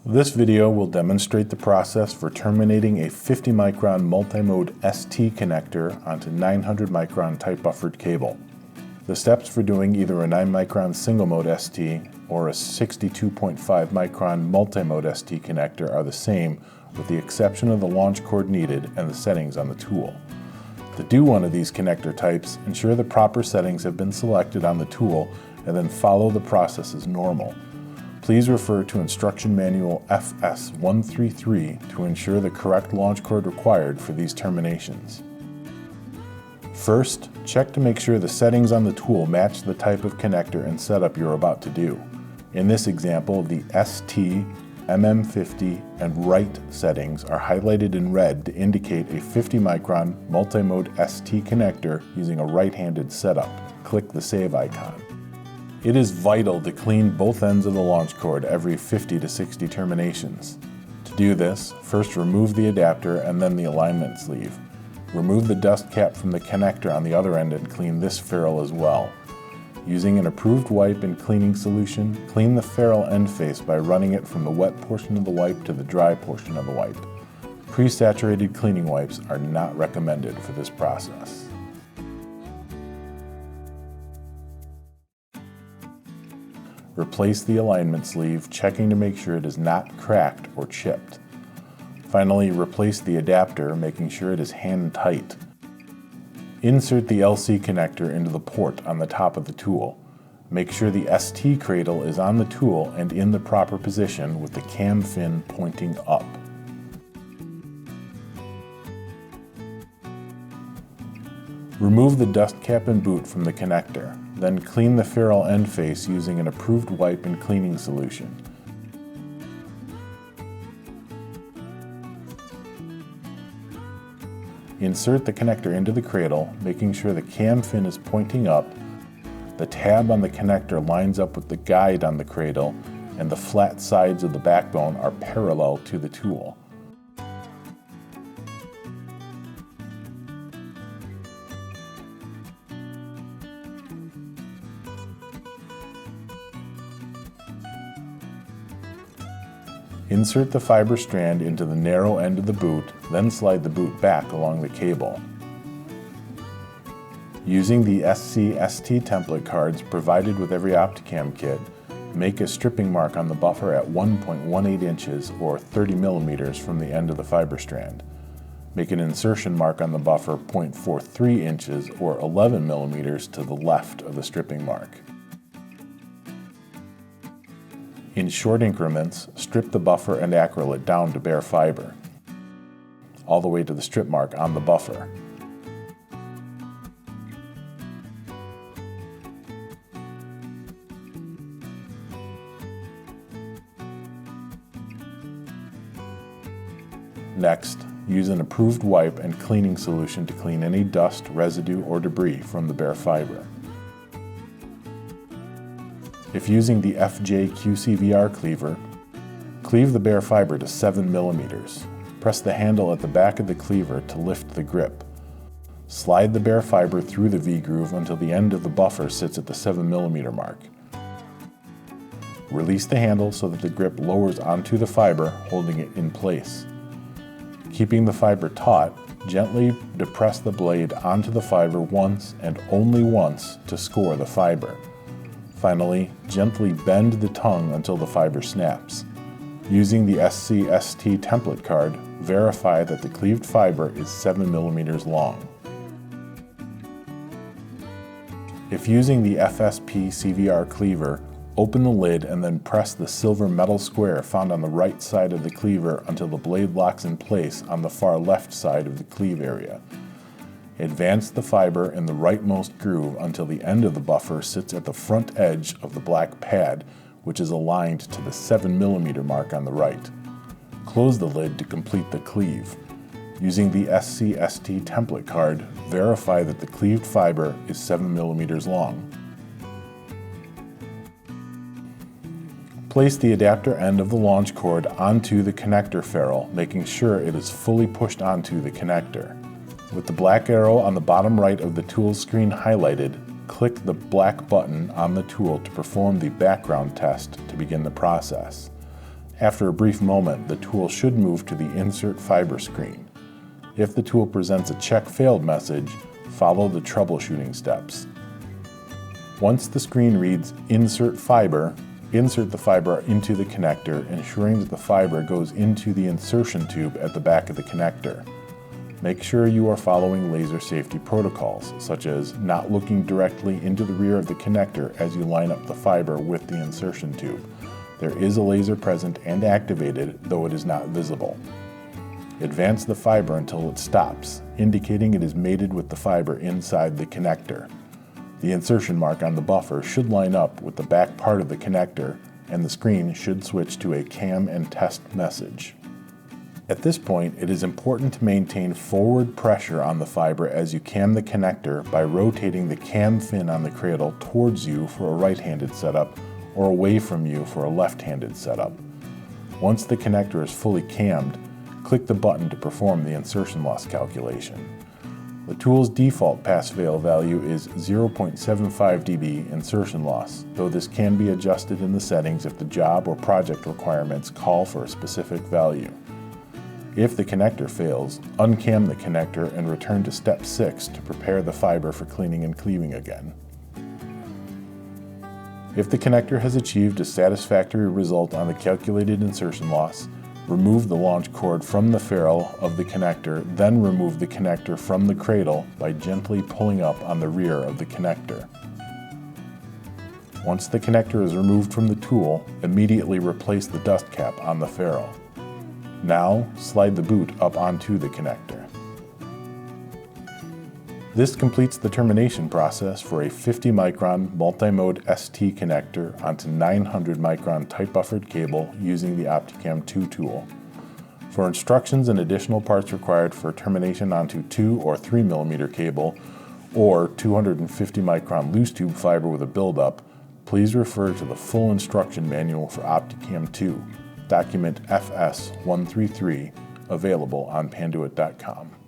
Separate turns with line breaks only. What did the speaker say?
This video will demonstrate the process for terminating a 50 micron Multimode ST connector onto 900 micron type buffered cable. The steps for doing either a 9 micron single mode ST or a 62.5 micron Multimode ST connector are the same, with the exception of the launch cord needed and the settings on the tool. To do one of these connector types, ensure the proper settings have been selected on the tool and then follow the process as normal. Please refer to Instruction Manual FS133 to ensure the correct launch cord required for these terminations. First, check to make sure the settings on the tool match the type of connector and setup you're about to do. In this example, the ST, MM50, and right settings are highlighted in red to indicate a 50 micron Multimode ST connector using a right-handed setup. Click the Save icon. It is vital to clean both ends of the launch cord every 50 to 60 terminations. To do this, first remove the adapter and then the alignment sleeve. Remove the dust cap from the connector on the other end and clean this ferrule as well. Using an approved wipe and cleaning solution, clean the ferrule end face by running it from the wet portion of the wipe to the dry portion of the wipe. Pre-saturated cleaning wipes are not recommended for this process. Replace the alignment sleeve, checking to make sure it is not cracked or chipped. Finally, replace the adapter, making sure it is hand tight. Insert the LC connector into the port on the top of the tool. Make sure the ST cradle is on the tool and in the proper position with the cam fin pointing up. Remove the dust cap and boot from the connector. Then clean the ferrule end face using an approved wipe and cleaning solution. Insert the connector into the cradle, making sure the cam fin is pointing up, the tab on the connector lines up with the guide on the cradle, and the flat sides of the backbone are parallel to the tool. Insert the fiber strand into the narrow end of the boot, then slide the boot back along the cable. Using the SC-ST template cards provided with every OptiCam kit, make a stripping mark on the buffer at 1.18 inches or 30 millimeters from the end of the fiber strand. Make an insertion mark on the buffer 0.43 inches or 11 millimeters to the left of the stripping mark. In short increments, strip the buffer and acrylate down to bare fiber, all the way to the strip mark on the buffer. Next, use an approved wipe and cleaning solution to clean any dust, residue, or debris from the bare fiber. If using the FJ QCVR cleaver, cleave the bare fiber to 7 millimeters. Press the handle at the back of the cleaver to lift the grip. Slide the bare fiber through the V-groove until the end of the buffer sits at the 7 millimeter mark. Release the handle so that the grip lowers onto the fiber, holding it in place. Keeping the fiber taut, gently depress the blade onto the fiber once and only once to score the fiber. Finally, gently bend the tongue until the fiber snaps. Using the SC-ST template card, verify that the cleaved fiber is 7 millimeters long. If using the FSP CVR cleaver, open the lid and then press the silver metal square found on the right side of the cleaver until the blade locks in place on the far left side of the cleave area. Advance the fiber in the rightmost groove until the end of the buffer sits at the front edge of the black pad, which is aligned to the 7 millimeter mark on the right. Close the lid to complete the cleave. Using the SC-ST template card, verify that the cleaved fiber is 7 millimeters long. Place the adapter end of the launch cord onto the connector ferrule, making sure it is fully pushed onto the connector. With the black arrow on the bottom right of the tool screen highlighted, click the black button on the tool to perform the background test to begin the process. After a brief moment, the tool should move to the Insert Fiber screen. If the tool presents a Check Failed message, follow the troubleshooting steps. Once the screen reads Insert Fiber, insert the fiber into the connector, ensuring that the fiber goes into the insertion tube at the back of the connector. Make sure you are following laser safety protocols, such as not looking directly into the rear of the connector as you line up the fiber with the insertion tube. There is a laser present and activated, though it is not visible. Advance the fiber until it stops, indicating it is mated with the fiber inside the connector. The insertion mark on the buffer should line up with the back part of the connector, and the screen should switch to a cam and test message. At this point, it is important to maintain forward pressure on the fiber as you cam the connector by rotating the cam fin on the cradle towards you for a right-handed setup or away from you for a left-handed setup. Once the connector is fully cammed, click the button to perform the insertion loss calculation. The tool's default pass-fail value is 0.75 dB insertion loss, though this can be adjusted in the settings if the job or project requirements call for a specific value. If the connector fails, uncam the connector and return to step 6 to prepare the fiber for cleaning and cleaving again. If the connector has achieved a satisfactory result on the calculated insertion loss, remove the launch cord from the ferrule of the connector, then remove the connector from the cradle by gently pulling up on the rear of the connector. Once the connector is removed from the tool, immediately replace the dust cap on the ferrule. Now, slide the boot up onto the connector. This completes the termination process for a 50 micron Multimode ST connector onto 900 micron tight buffered cable using the OptiCam 2 tool. For instructions and additional parts required for termination onto 2 or 3 mm cable or 250 micron loose tube fiber with a buildup, please refer to the full instruction manual for OptiCam 2, document FS133, available on Panduit.com.